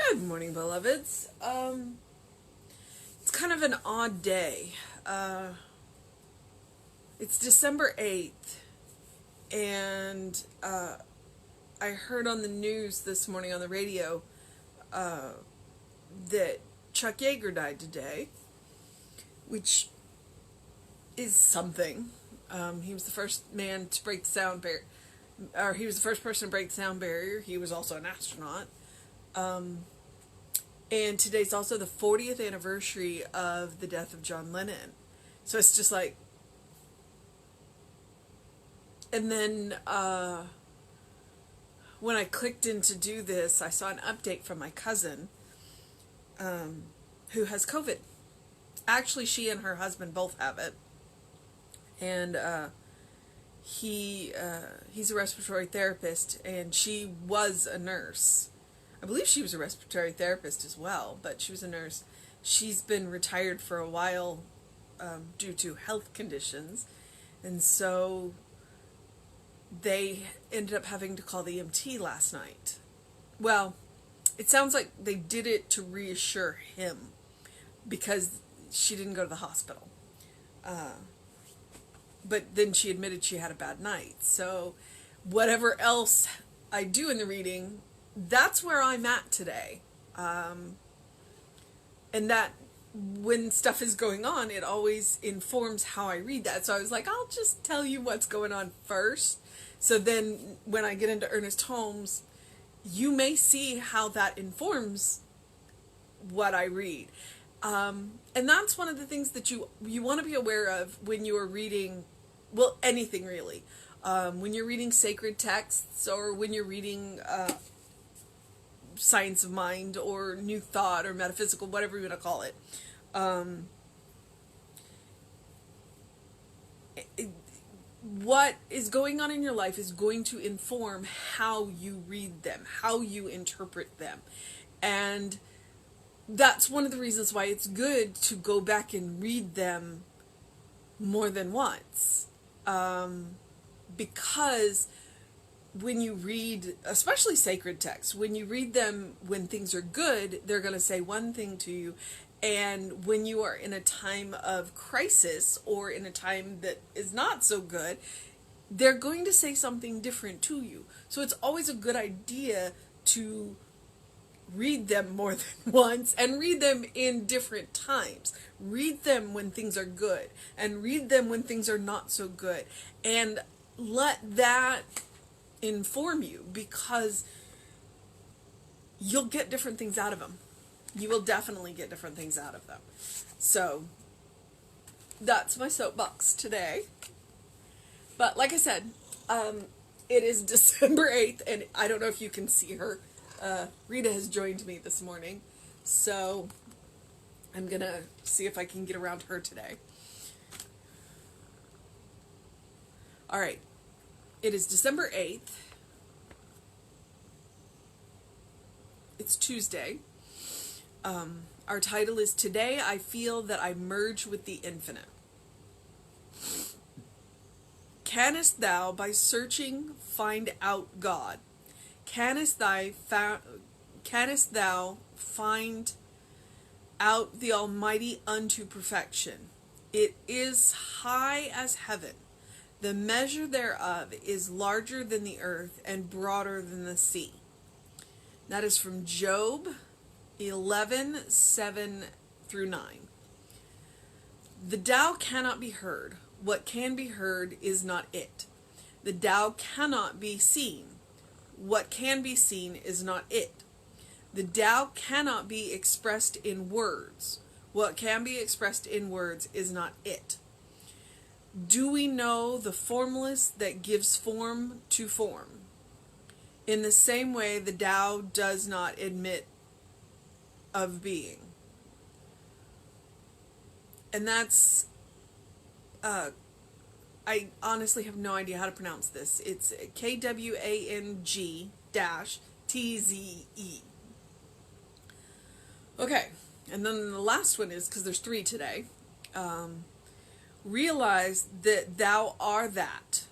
Good morning, beloveds. It's kind of an odd day. It's December 8th, and I heard on the news this morning on the radio that Chuck Yeager died today, which is something. He was the first man to break the sound barrier, or he was the first person to break the sound barrier. He was also an astronaut. And today's also the 40th anniversary of the death of John Lennon. So it's just like... And then when I clicked in to do this, I saw an update from my cousin who has COVID. Actually, she and her husband both have it. And he's a respiratory therapist, and she was a nurse. I believe she was a respiratory therapist as well, but she was a nurse. She's been retired for a while due to health conditions, and so they ended up having to call the EMT last night. Well, it sounds like they did it to reassure him because she didn't go to the hospital. But then she admitted she had a bad night. So whatever else I do in the reading, that's where I'm at today. And that when stuff is going on, it always informs how I read that. So I was like, I'll just tell you what's going on first. So then when I get into Ernest Holmes, you may see how that informs what I read. And that's one of the things that you want to be aware of when you are reading, well, anything really. When you're reading sacred texts, or when you're reading science of mind or new thought or metaphysical, whatever you want to call it. What is going on in your life is going to inform how you read them, how you interpret them. And that's one of the reasons why it's good to go back and read them more than once. Because when you read, especially sacred texts, when you read them when things are good, they're going to say one thing to you. And when you are in a time of crisis or in a time that is not so good, they're going to say something different to you. So it's always a good idea to read them more than once and read them in different times. Read them when things are good and read them when things are not so good. And let that inform you, because you'll get different things out of them. You will definitely get different things out of them. So that's my soapbox today. But like I said, it is December 8th, and I don't know if you can see her. Rita has joined me this morning, so I'm gonna see if I can get around her today. All right. It is December 8th. It's Tuesday. Our title is Today I Feel That I Merge with the Infinite. Canst thou by searching find out God? Canst thou find out the Almighty unto perfection? It is high as heaven. The measure thereof is larger than the earth and broader than the sea. That is from Job 11:7-9. The Tao cannot be heard. What can be heard is not it. The Tao cannot be seen. What can be seen is not it. The Tao cannot be expressed in words. What can be expressed in words is not it. Do we know the formless that gives form to form? In the same way, the Tao does not admit of being. And that's, I honestly have no idea how to pronounce this. It's KWANG-TZE. Okay, and then the last one is, because there's 3 today, realize that thou art that,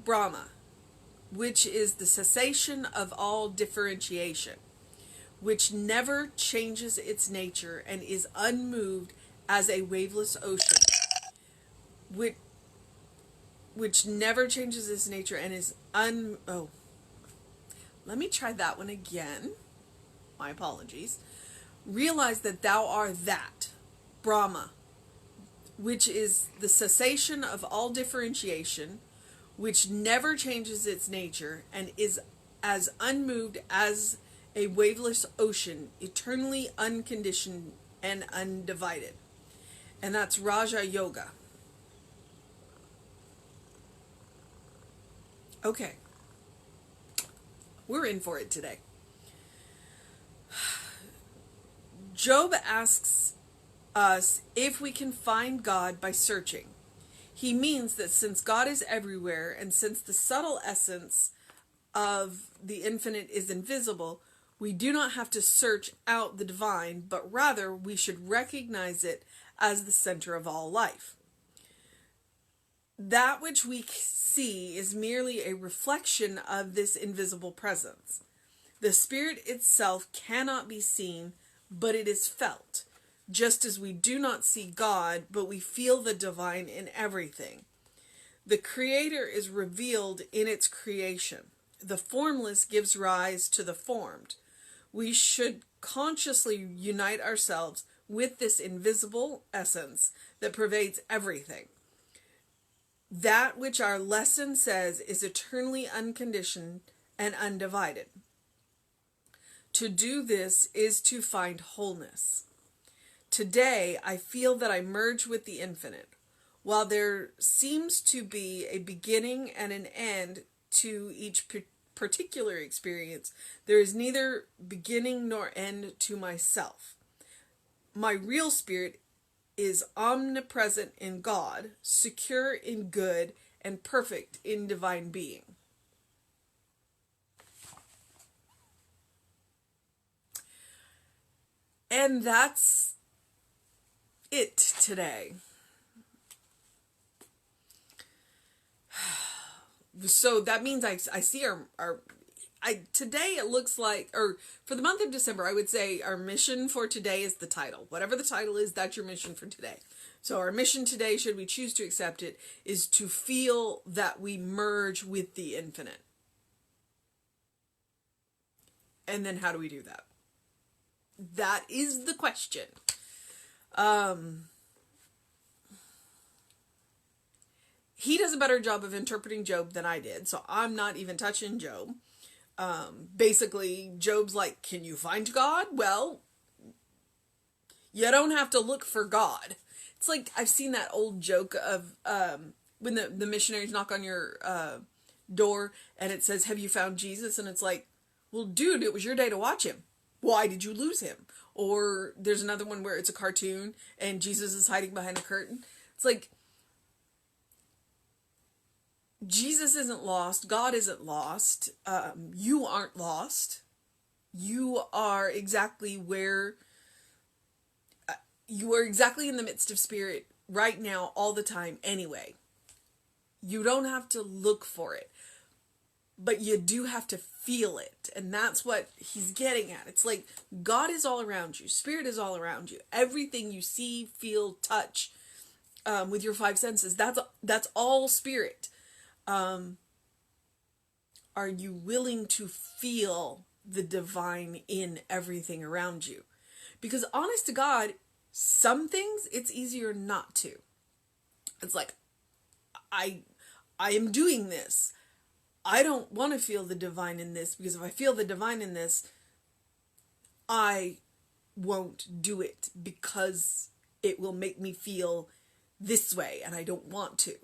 Brahma, which is the cessation of all differentiation. which never changes its nature and is unmoved as a waveless ocean, which never changes its nature and is let me try that one again. My apologies. Realize that thou art that, Brahma, which is the cessation of all differentiation, which never changes its nature and is as unmoved as a waveless ocean, eternally unconditioned and undivided. And that's Raja Yoga. Okay. We're in for it today. Job asks us if we can find God by searching. He means that since God is everywhere and since the subtle essence of the infinite is invisible, we do not have to search out the divine, but rather we should recognize it as the center of all life. That which we see is merely a reflection of this invisible presence. The spirit itself cannot be seen, but it is felt, just as we do not see God, but we feel the divine in everything. The Creator is revealed in its creation. The formless gives rise to the formed. We should consciously unite ourselves with this invisible essence that pervades everything. That which our lesson says is eternally unconditioned and undivided. To do this is to find wholeness. Today, I feel that I merge with the infinite. While there seems to be a beginning and an end to each particular experience, there is neither beginning nor end to myself. My real spirit is omnipresent in God, secure in good, and perfect in divine being. And that's it today. So that means I see today it looks like, or for the month of December, I would say our mission for today is the title. Whatever the title is, that's your mission for today. So our mission today, should we choose to accept it, is to feel that we merge with the infinite. And then how do we do that? That is the question. He does a better job of interpreting Job than I did, so I'm not even touching Job. Basically, Job's like, can you find God? Well, you don't have to look for God. It's like, I've seen that old joke of when the missionaries knock on your door and it says, have you found Jesus? And it's like, well, dude, it was your day to watch him. Why did you lose him? Or there's another one where it's a cartoon and Jesus is hiding behind a curtain. It's like, Jesus isn't lost. God isn't lost. You aren't lost. You are exactly where you are exactly in the midst of spirit right now, all the time anyway. You don't have to look for it, but you do have to feel it. And that's what he's getting at. It's like God is all around you. Spirit is all around you. Everything you see, feel, touch, with your five senses, that's all spirit. Are you willing to feel the divine in everything around you? Because honest to God, some things it's easier not to. It's like, I am doing this. I don't want to feel the divine in this, because if I feel the divine in this, I won't do it because it will make me feel this way and I don't want to.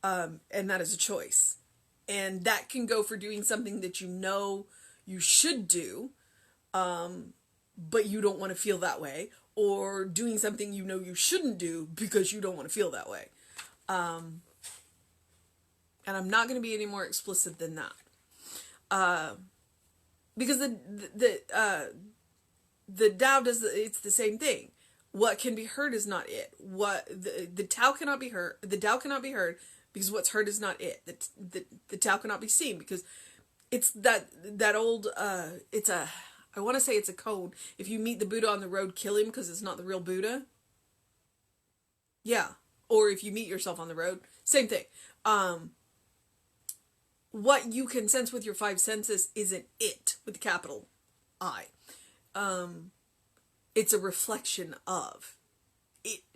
And that is a choice. And that can go for doing something that you know you should do, but you don't want to feel that way, or doing something you know you shouldn't do because you don't want to feel that way. And I'm not going to be any more explicit than that. Because the Tao does, it's the same thing. What can be heard is not it. What the Tao cannot be heard. The Tao cannot be heard because what's heard is not it. The Tao cannot be seen because it's that old. I I want to say it's a code. If you meet the Buddha on the road, kill him because it's not the real Buddha. Yeah. Or if you meet yourself on the road, same thing. What you can sense with your five senses isn't it with the capital I. It's a reflection of.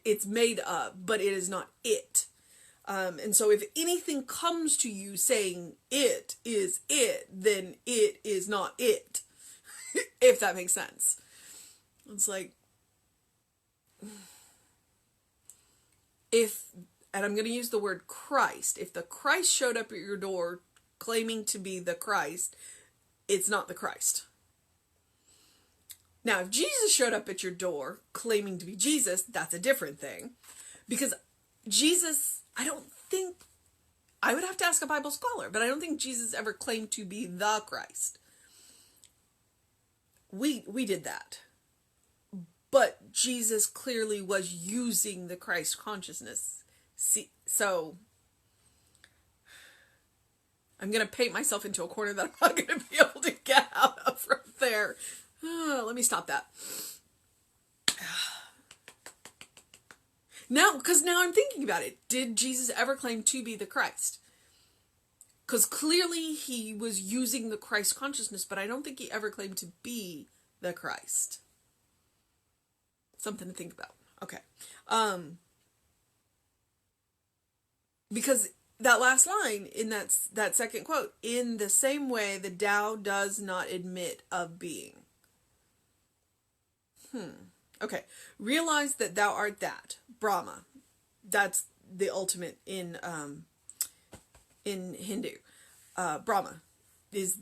It's made of, but it is not it. And so if anything comes to you saying it is it, then it is not it. If that makes sense. It's like, and I'm going to use the word Christ, if the Christ showed up at your door claiming to be the Christ, it's not the Christ. Now, if Jesus showed up at your door claiming to be Jesus, that's a different thing. Because Jesus, I would have to ask a Bible scholar, but I don't think Jesus ever claimed to be the Christ. We did that. But Jesus clearly was using the Christ consciousness. See, so I'm going to paint myself into a corner that I'm not going to be able to get out of from there. Let me stop that. Because now I'm thinking about it. Did Jesus ever claim to be the Christ? Because clearly he was using the Christ consciousness, but I don't think he ever claimed to be the Christ. Something to think about. Okay. Because that last line in that second quote, in the same way the Tao does not admit of being. Okay. Realize that thou art that. Brahma. That's the ultimate in Hindu. Brahma is,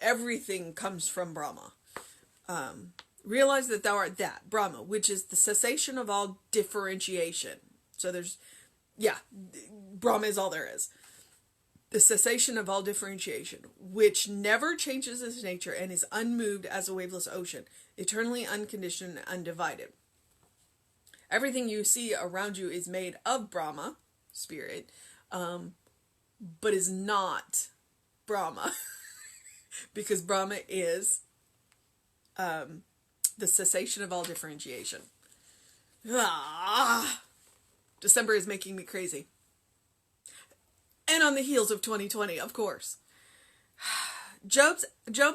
everything comes from Brahma. Realize that thou art that. Brahma, which is the cessation of all differentiation. So Brahma is all there is. The cessation of all differentiation, which never changes its nature and is unmoved as a waveless ocean, eternally unconditioned and undivided. Everything you see around you is made of Brahma, spirit, but is not Brahma. Because Brahma is the cessation of all differentiation. December is making me crazy. And on the heels of 2020, of course. Job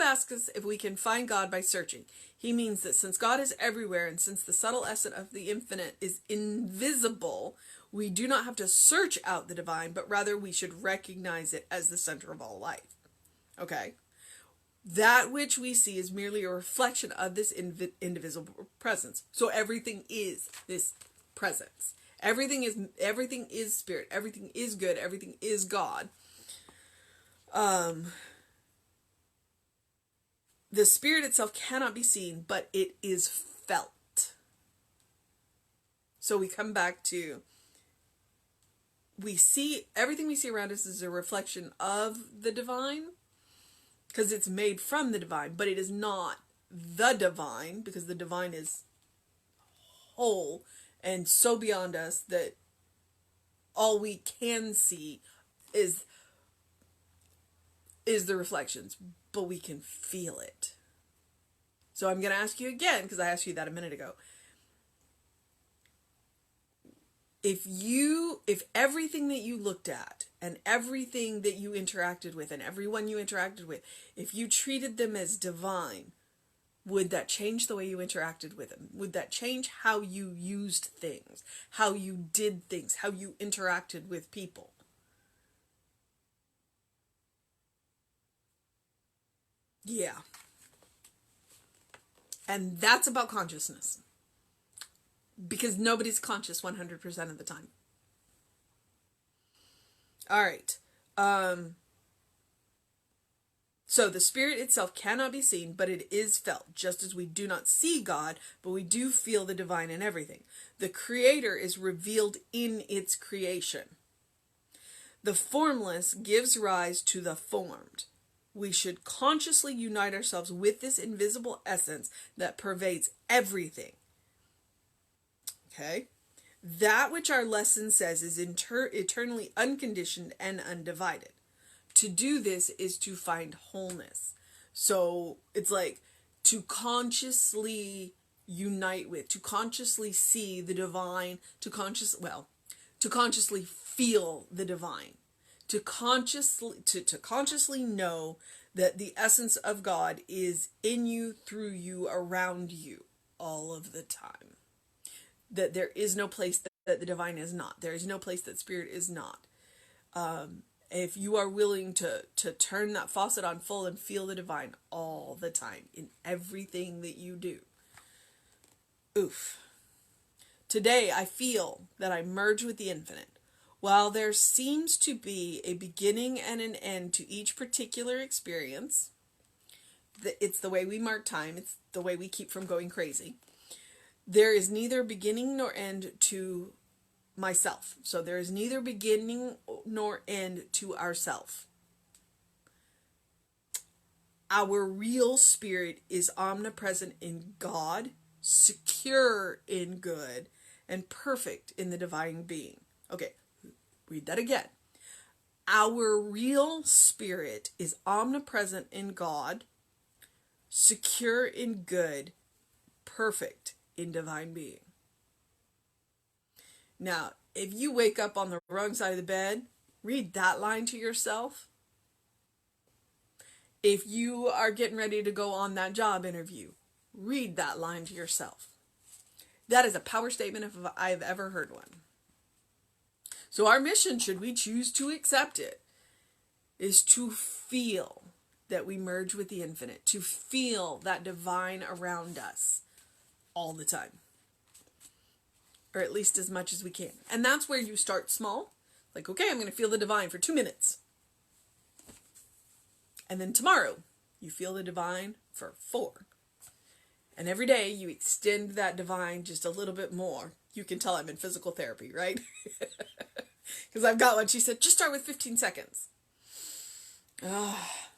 asks us if we can find God by searching. He means that since God is everywhere and since the subtle essence of the infinite is invisible, we do not have to search out the divine, but rather we should recognize it as the center of all life. Okay? That which we see is merely a reflection of this indivisible presence. So everything is this presence. Everything is spirit. Everything is good. Everything is God. The spirit itself cannot be seen, but it is felt. So we come back to, everything we see around us is a reflection of the divine, because it's made from the divine, but it is not the divine, because the divine is whole and so beyond us that all we can see is the reflections, but we can feel it. So I'm going to ask you again, because I asked you that a minute ago. If everything that you looked at and everything that you interacted with and everyone you interacted with, if you treated them as divine, would that change the way you interacted with them? Would that change how you used things, how you did things, how you interacted with people? Yeah. And that's about consciousness. Because nobody's conscious 100% of the time. All right. So the spirit itself cannot be seen, but it is felt, just as we do not see God, but we do feel the divine in everything. The Creator is revealed in its creation. The formless gives rise to the formed. We should consciously unite ourselves with this invisible essence that pervades everything. Okay? That which our lesson says is eternally unconditioned and undivided. To do this is to find wholeness. So it's like to consciously unite with, to consciously see the divine, to consciously feel the divine, to consciously know that the essence of God is in you, through you, around you all of the time. That there is no place that the divine is not. There is no place that spirit is not. If you are willing to turn that faucet on full and feel the divine all the time in everything that you do. Oof. Today I feel that I merge with the infinite. While there seems to be a beginning and an end to each particular experience, it's the way we mark time, it's the way we keep from going crazy. There is neither beginning nor end to myself. So there is neither beginning nor end to ourself. Our real spirit is omnipresent in God, secure in good, and perfect in the divine being. Okay, read that again. Our real spirit is omnipresent in God, secure in good, perfect in divine being. Now, if you wake up on the wrong side of the bed, read that line to yourself. If you are getting ready to go on that job interview, read that line to yourself. That is a power statement if I've ever heard one. So our mission, should we choose to accept it, is to feel that we merge with the infinite, to feel that divine around us all the time. Or at least as much as we can. And that's where you start small. Like, okay, I'm going to feel the divine for 2 minutes. And then tomorrow, you feel the divine for 4. And every day, you extend that divine just a little bit more. You can tell I'm in physical therapy, right? Because I've got one. She said, just start with 15 seconds.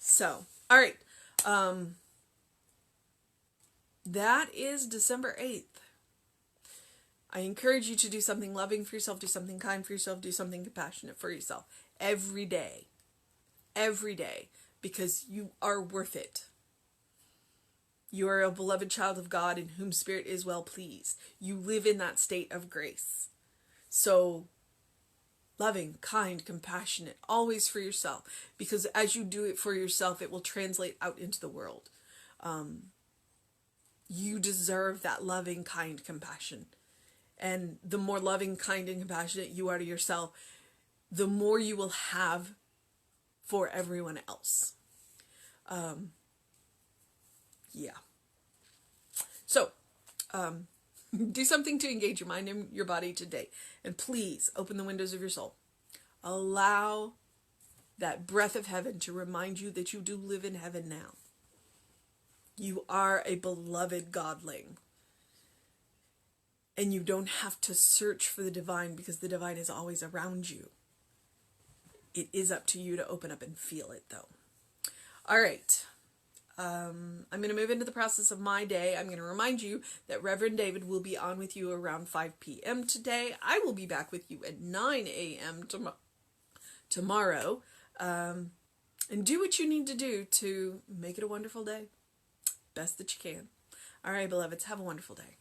So, all right. That is December 8th. I encourage you to do something loving for yourself, do something kind for yourself, do something compassionate for yourself every day. Every day. Because you are worth it. You are a beloved child of God in whom spirit is well pleased. You live in that state of grace. So, loving, kind, compassionate, always for yourself. Because as you do it for yourself, it will translate out into the world. You deserve that loving, kind compassion. And the more loving, kind, and compassionate you are to yourself, the more you will have for everyone else. Yeah. So, do something to engage your mind and your body today. And please open the windows of your soul. Allow that breath of heaven to remind you that you do live in heaven now. You are a beloved godling. And you don't have to search for the divine because the divine is always around you. It is up to you to open up and feel it, though. All right. I'm going to move into the process of my day. I'm going to remind you that Reverend David will be on with you around 5 p.m. today. I will be back with you at 9 a.m. tomorrow. And do what you need to do to make it a wonderful day. Best that you can. All right, beloveds, have a wonderful day.